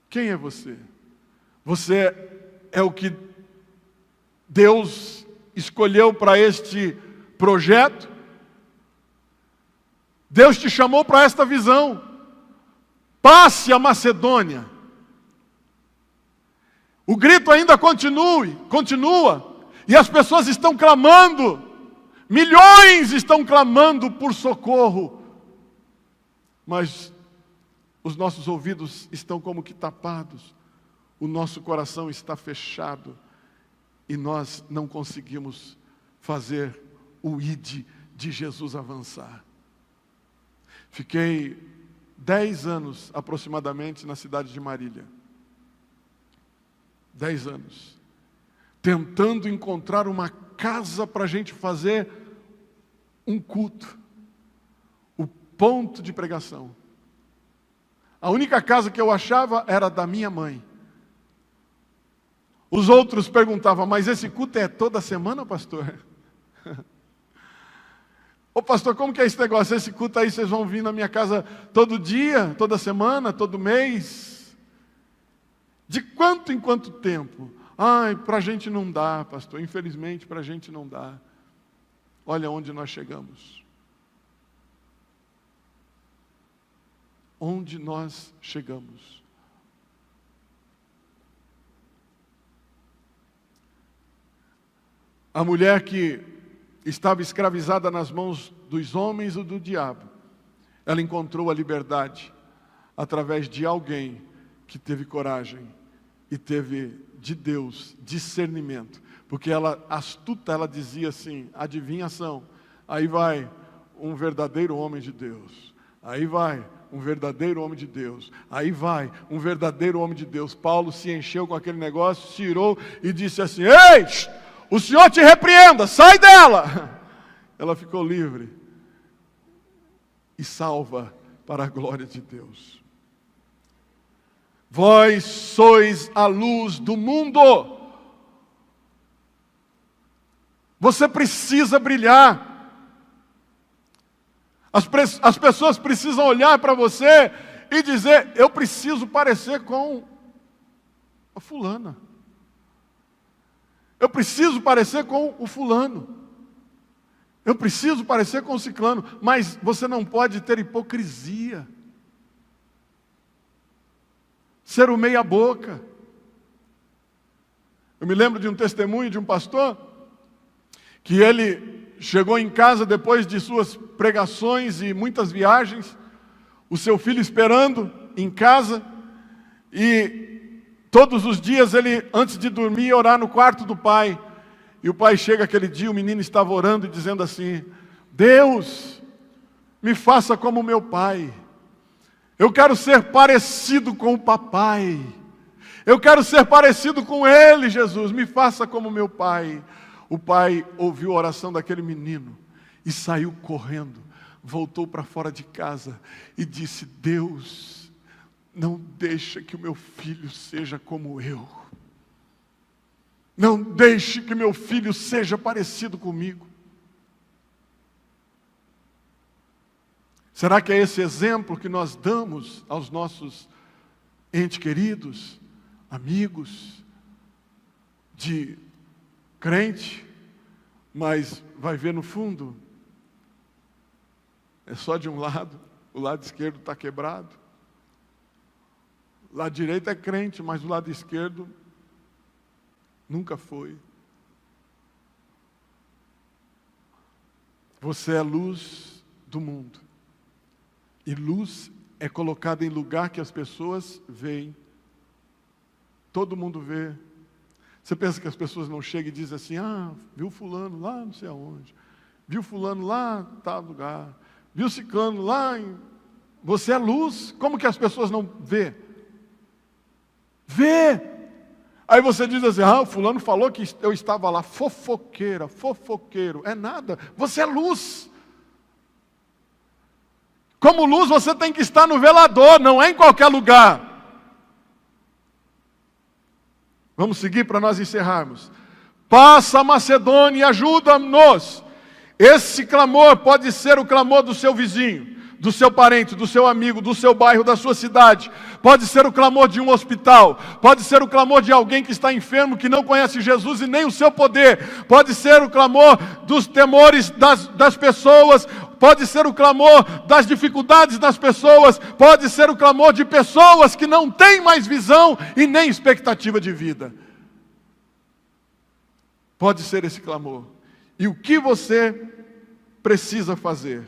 Quem é você? Você é o que Deus escolheu para este projeto? Deus te chamou para esta visão. Passe a Macedônia. O grito ainda continua, e as pessoas estão clamando, milhões estão clamando por socorro, mas os nossos ouvidos estão como que tapados, o nosso coração está fechado, e nós não conseguimos fazer o ID de Jesus avançar. Fiquei 10 anos aproximadamente na cidade de Marília. 10 anos, tentando encontrar uma casa para a gente fazer um culto, o ponto de pregação. A única casa que eu achava era da minha mãe. Os outros perguntavam: mas esse culto é toda semana, pastor? Ô pastor, como que é esse negócio? Esse culto aí, vocês vão vir na minha casa todo dia, toda semana, todo mês? De quanto em quanto tempo? Ai, para a gente não dá, pastor. Infelizmente, para a gente não dá. Olha onde nós chegamos. Onde nós chegamos. A mulher que estava escravizada nas mãos dos homens ou do diabo, ela encontrou a liberdade através de alguém que teve coragem e teve de Deus discernimento, porque ela, astuta, ela dizia assim: adivinhação, aí vai um verdadeiro homem de Deus, aí vai um verdadeiro homem de Deus, aí vai um verdadeiro homem de Deus. Paulo se encheu com aquele negócio, tirou e disse assim: ei, o Senhor te repreenda, sai dela. Ela ficou livre e salva para a glória de Deus. Vós sois a luz do mundo. Você precisa brilhar. As pessoas precisam olhar para você e dizer: eu preciso parecer com a fulana. Eu preciso parecer com o fulano. Eu preciso parecer com o ciclano. Mas você não pode ter hipocrisia. Ser o meia boca. Eu me lembro de um testemunho de um pastor que ele chegou em casa depois de suas pregações e muitas viagens, o seu filho esperando em casa, e todos os dias ele, antes de dormir, ia orar no quarto do pai. E o pai chega aquele dia, o menino estava orando e dizendo assim: Deus, me faça como meu pai. Eu quero ser parecido com o papai. Eu quero ser parecido com ele, Jesus. Me faça como meu pai. O pai ouviu a oração daquele menino e saiu correndo. Voltou para fora de casa e disse: Deus, não deixa que o meu filho seja como eu. Não deixe que meu filho seja parecido comigo. Será que é esse exemplo que nós damos aos nossos entes queridos, amigos, de crente, mas vai ver no fundo, é só de um lado, o lado esquerdo está quebrado. O lado direito é crente, mas o lado esquerdo nunca foi. Você é luz do mundo. E luz é colocada em lugar que as pessoas veem. Todo mundo vê. Você pensa que as pessoas não chegam e dizem assim: ah, viu fulano lá não sei aonde. Viu fulano lá em tal lugar. Viu ciclano lá em... Você é luz. Como que as pessoas não vê? Vê! Aí você diz assim: ah, o fulano falou que eu estava lá. Fofoqueira, fofoqueiro. É nada. Você é luz. Como luz você tem que estar no velador, não é em qualquer lugar. Vamos seguir para nós encerrarmos. Passa a Macedônia e ajuda-nos. Esse clamor pode ser o clamor do seu vizinho, do seu parente, do seu amigo, do seu bairro, da sua cidade. Pode ser o clamor de um hospital. Pode ser o clamor de alguém que está enfermo, que não conhece Jesus e nem o seu poder. Pode ser o clamor dos temores das pessoas. Pode ser o clamor das dificuldades das pessoas. Pode ser o clamor de pessoas que não têm mais visão e nem expectativa de vida. Pode ser esse clamor. E o que você precisa fazer?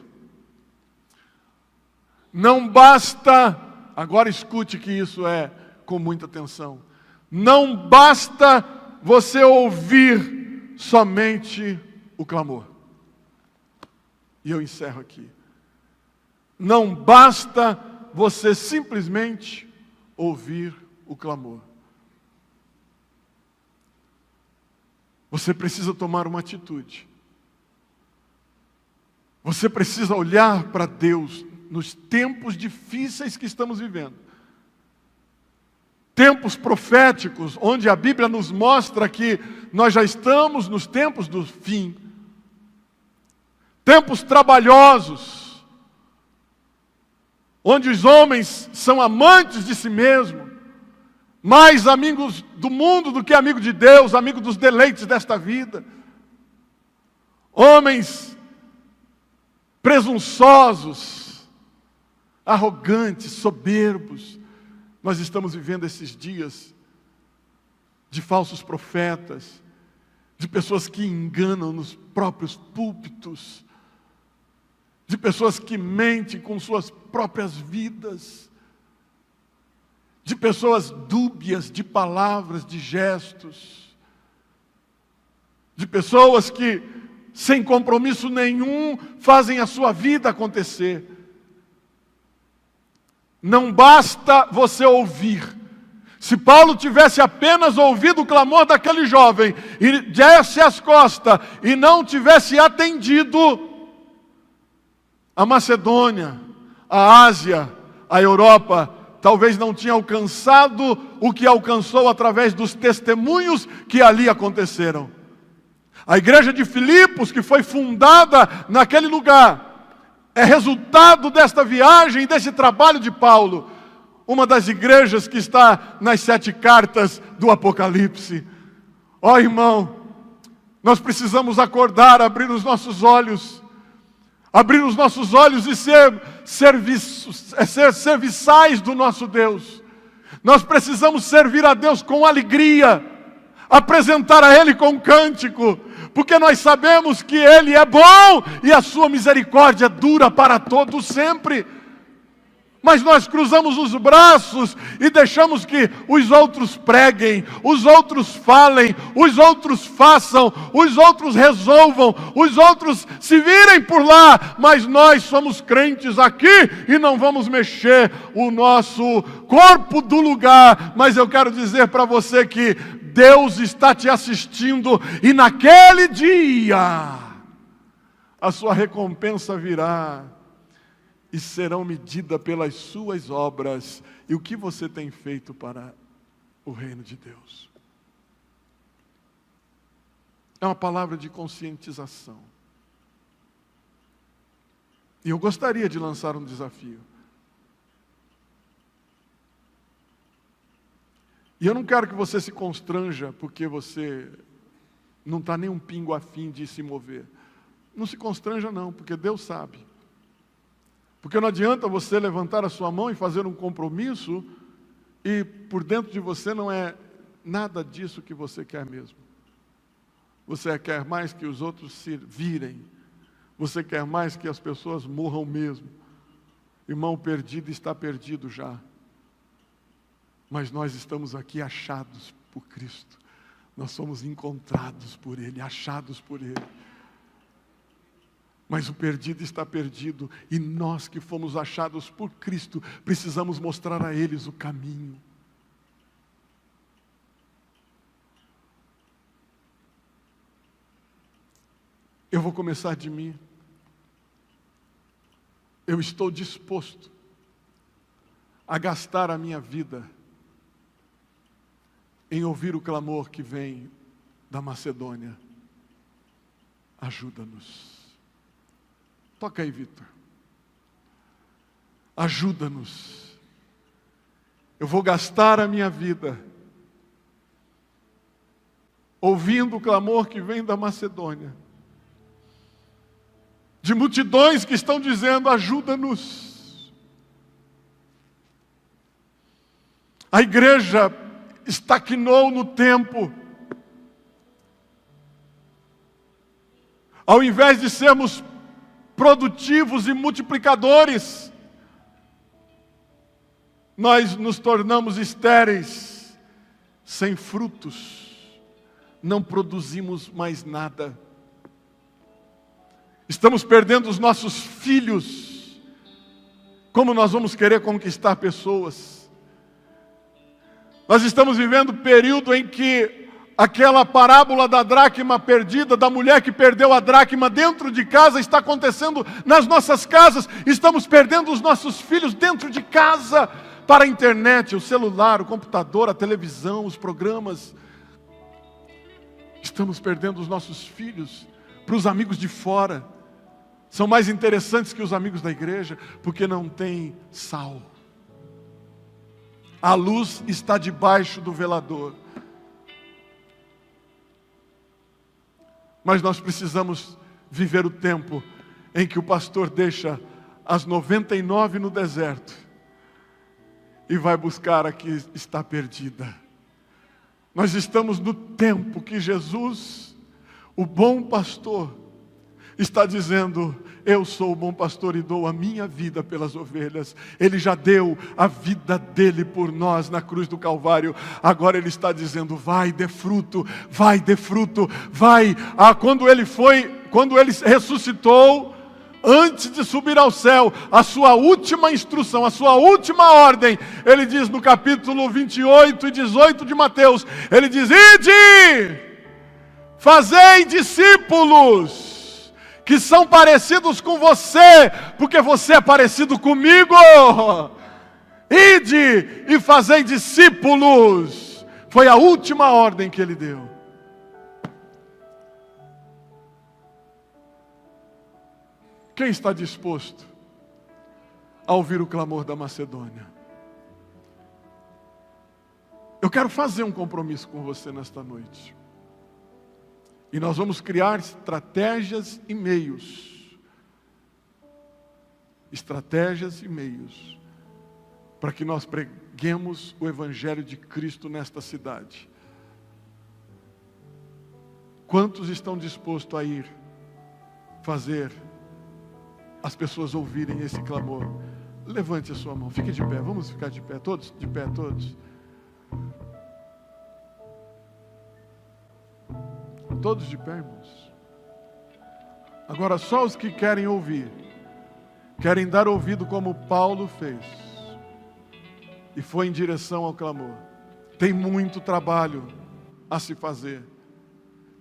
Não basta, agora escute que isso é com muita atenção. Não basta você ouvir somente o clamor. E eu encerro aqui. Não basta você simplesmente ouvir o clamor. Você precisa tomar uma atitude. Você precisa olhar para Deus nos tempos difíceis que estamos vivendo. Tempos proféticos, onde a Bíblia nos mostra que nós já estamos nos tempos do fim. Tempos trabalhosos, onde os homens são amantes de si mesmos, mais amigos do mundo do que amigos de Deus, amigos dos deleites desta vida. Homens presunçosos, arrogantes, soberbos. Nós estamos vivendo esses dias de falsos profetas, de pessoas que enganam nos próprios púlpitos, de pessoas que mentem com suas próprias vidas, de pessoas dúbias de palavras, de gestos, de pessoas que, sem compromisso nenhum, fazem a sua vida acontecer. Não basta você ouvir. Se Paulo tivesse apenas ouvido o clamor daquele jovem, e desse as costas, e não tivesse atendido, a Macedônia, a Ásia, a Europa, talvez não tinha alcançado o que alcançou através dos testemunhos que ali aconteceram. A igreja de Filipos, que foi fundada naquele lugar, é resultado desta viagem, desse trabalho de Paulo, uma das igrejas que está nas 7 cartas do Apocalipse. Ó irmão, nós precisamos acordar, abrir os nossos olhos e ser serviçais do nosso Deus. Nós precisamos servir a Deus com alegria, apresentar a Ele com cântico, porque nós sabemos que Ele é bom e a sua misericórdia dura para todos sempre. Mas nós cruzamos os braços e deixamos que os outros preguem, os outros falem, os outros façam, os outros resolvam, os outros se virem por lá, mas nós somos crentes aqui e não vamos mexer o nosso corpo do lugar. Mas eu quero dizer para você que Deus está te assistindo e naquele dia a sua recompensa virá. E serão medidas pelas suas obras e o que você tem feito para o reino de Deus. É uma palavra de conscientização. E eu gostaria de lançar um desafio. E eu não quero que você se constranja porque você não está nem um pingo a fim de se mover. Não se constranja não, porque Deus sabe. Porque não adianta você levantar a sua mão e fazer um compromisso e por dentro de você não é nada disso que você quer mesmo. Você quer mais que os outros se virem. Você quer mais que as pessoas morram mesmo. Irmão, perdido está perdido já. Mas nós estamos aqui achados por Cristo. Nós somos encontrados por Ele, achados por Ele. Mas o perdido está perdido, e nós que fomos achados por Cristo, precisamos mostrar a eles o caminho. Eu vou começar de mim. Eu estou disposto a gastar a minha vida em ouvir o clamor que vem da Macedônia. Ajuda-nos. Toca aí, Vitor. Ajuda-nos. Eu vou gastar a minha vida ouvindo o clamor que vem da Macedônia, de multidões que estão dizendo: ajuda-nos. A igreja estagnou no tempo. Ao invés de sermos produtivos e multiplicadores, nós nos tornamos estéreis, sem frutos, não produzimos mais nada. Estamos perdendo os nossos filhos. Como nós vamos querer conquistar pessoas? Nós estamos vivendo um período em que aquela parábola da dracma perdida, da mulher que perdeu a dracma dentro de casa, está acontecendo nas nossas casas. Estamos perdendo os nossos filhos dentro de casa, para a internet, o celular, o computador, a televisão, os programas. Estamos perdendo os nossos filhos para os amigos de fora. São mais interessantes que os amigos da igreja, porque não tem sal. A luz está debaixo do velador. Mas nós precisamos viver o tempo em que o pastor deixa as 99 no deserto e vai buscar a que está perdida. Nós estamos no tempo que Jesus, o bom pastor, está dizendo: eu sou o bom pastor e dou a minha vida pelas ovelhas. Ele já deu a vida dele por nós na cruz do Calvário. Agora ele está dizendo: vai, dê fruto, vai, dê fruto, vai. Quando ele ressuscitou, antes de subir ao céu, a sua última instrução, a sua última ordem, ele diz no capítulo 28 e 18 de Mateus, ele diz: ide, fazei discípulos que são parecidos com você, porque você é parecido comigo. Ide e fazei discípulos. Foi a última ordem que ele deu. Quem está disposto a ouvir o clamor da Macedônia? Eu quero fazer um compromisso com você nesta noite. E nós vamos criar estratégias e meios. Estratégias e meios para que nós preguemos o Evangelho de Cristo nesta cidade. Quantos estão dispostos a ir fazer as pessoas ouvirem esse clamor? Levante a sua mão, fique de pé, vamos ficar de pé, todos de pé, todos. Todos de pé, irmãos. Agora só os que querem ouvir, querem dar ouvido como Paulo fez, e foi em direção ao clamor. Tem muito trabalho a se fazer.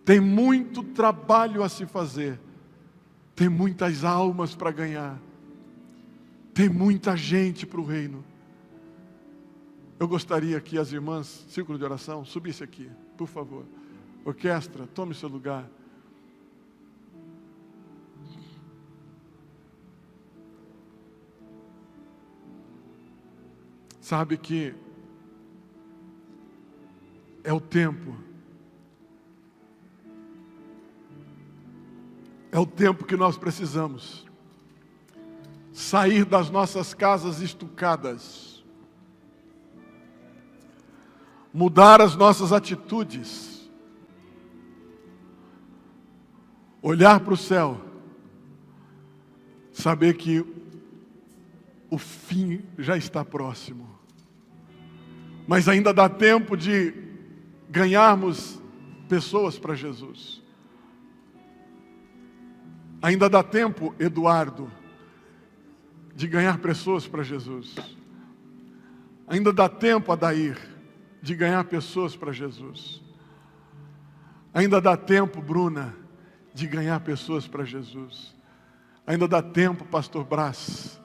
Tem muito trabalho a se fazer. Tem muitas almas para ganhar. Tem muita gente para o reino. Eu gostaria que as irmãs, círculo de oração, subissem aqui, por favor. Orquestra, tome seu lugar. Sabe que é o tempo. É o tempo que nós precisamos sair das nossas casas estucadas, mudar as nossas atitudes, olhar para o céu, saber que o fim já está próximo, mas ainda dá tempo de ganharmos pessoas para Jesus. Ainda dá tempo, Eduardo, de ganhar pessoas para Jesus. Ainda dá tempo, Adair, de ganhar pessoas para Jesus. Ainda dá tempo, Bruna, de ganhar pessoas para Jesus. Ainda dá tempo, Pastor Brás,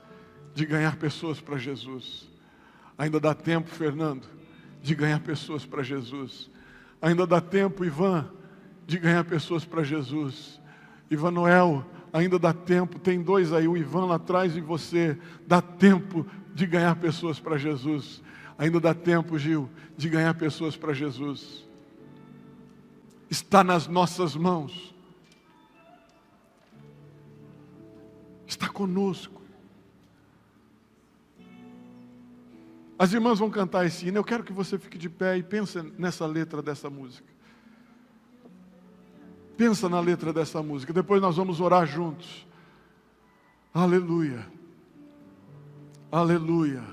de ganhar pessoas para Jesus. Ainda dá tempo, Fernando, de ganhar pessoas para Jesus. Ainda dá tempo, Ivan, de ganhar pessoas para Jesus. Ivan Noel, ainda dá tempo, tem dois aí, o Ivan lá atrás e você, dá tempo de ganhar pessoas para Jesus. Ainda dá tempo, Gil, de ganhar pessoas para Jesus. Está nas nossas mãos. Está conosco. As irmãs vão cantar esse hino, eu quero que você fique de pé e pense nessa letra dessa música. Pensa na letra dessa música, depois nós vamos orar juntos. Aleluia, aleluia.